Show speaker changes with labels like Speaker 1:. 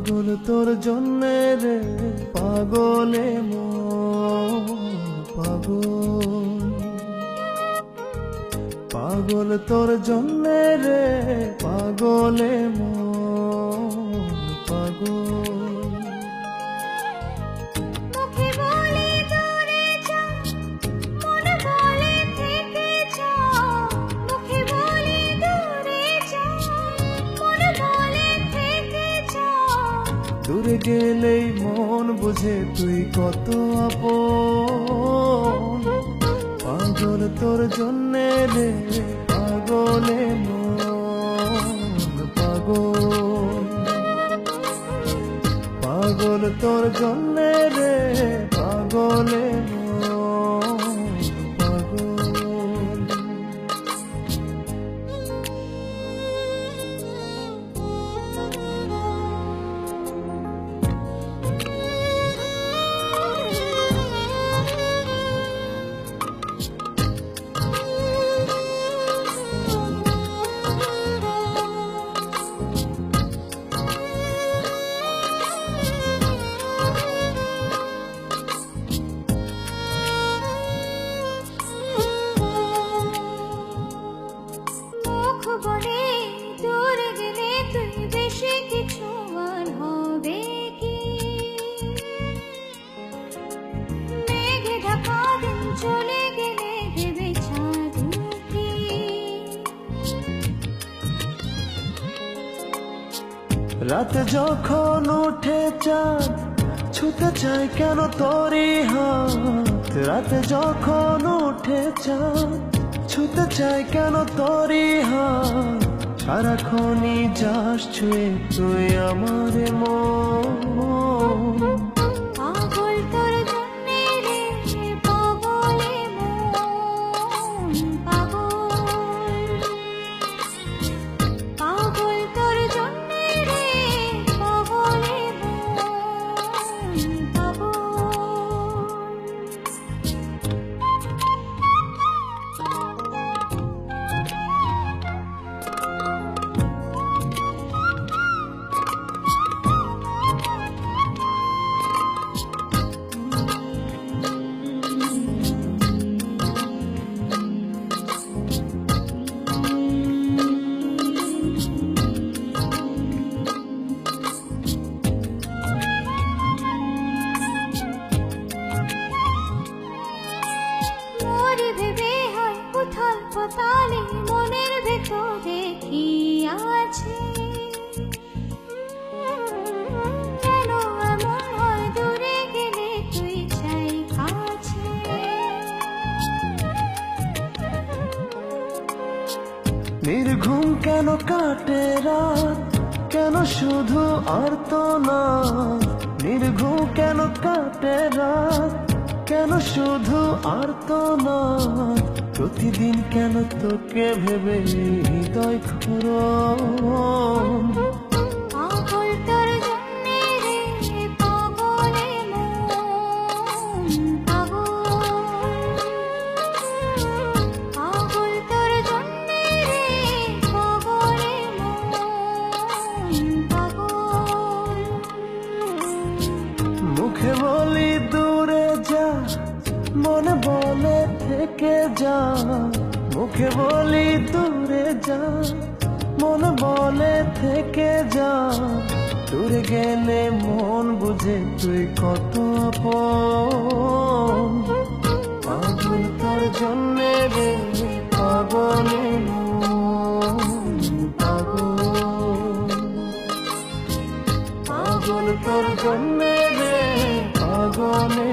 Speaker 1: পাগল তোর জন্যে রে পাগলে মন পাগল, পাগল তোর জন্যে রে পাগলে মন পাগল।
Speaker 2: মুখে বলে দূরে যা, মনে বলে থেকে যা। মুখে বলে দূরে যা, মনে বলে থেকে যা।
Speaker 1: দূরে গেলেই মন বুঝে তুই কত আপন, পাগল তোর জন্যে রে পাগলে মন পাগল, পাগল তোর জন্যে রে পাগলে মন পাগল।
Speaker 2: মুখ বলে দূরে গেলে তুই বেশি কিছু আর হবে কি? মেঘে ঢাকা দিন চলে গেলে দেবে চাঁদ উঠি।
Speaker 1: রাতে যখন উঠে চাঁদ ছুতে চাই কেন তোরই হাত, রাতে যখন উঠে চাঁদ ছুতে চাই কেন তোরই হাত। সারাক্ষণই যাস ছুঁয়ে তুই আমার মন,
Speaker 2: পাগল তোর জন্যে রে পাগলে মন পাগল, পাগল তোর জন্যে রে পাগলে মন পাগল। মরে ভেবে হয় উথাল পাতালে মনের ভেতরে কি আছে? কেন এমন হয় দূরে গেলে তুই চাই কাছে?
Speaker 1: নির্ঘুম কেন কাটে রাত, কেন শুধু আর্তনাদ। নির্ঘুম কেন কাটে রাত, কেন শুধু আর্তনাদ। প্রতিদিন কেন তোকে ভেবে হৃদয় খুরন,
Speaker 2: পাগল তোর জন্যে রে পাগলে মন পাগল, পাগল তোর জন্যে রে পাগলে মন পাগল।
Speaker 1: মুখে বলি দূরে যা, মনে বলে থেকে যা। মুখে বলি দূরে যা, মনে বলে থেকে যা। দূরে গেলে মন বুঝে তুই কত আপন, পাগল তোর জন্যে রে পাগলে মন পাগল, পাগল তোর জন্যে রে পাগলে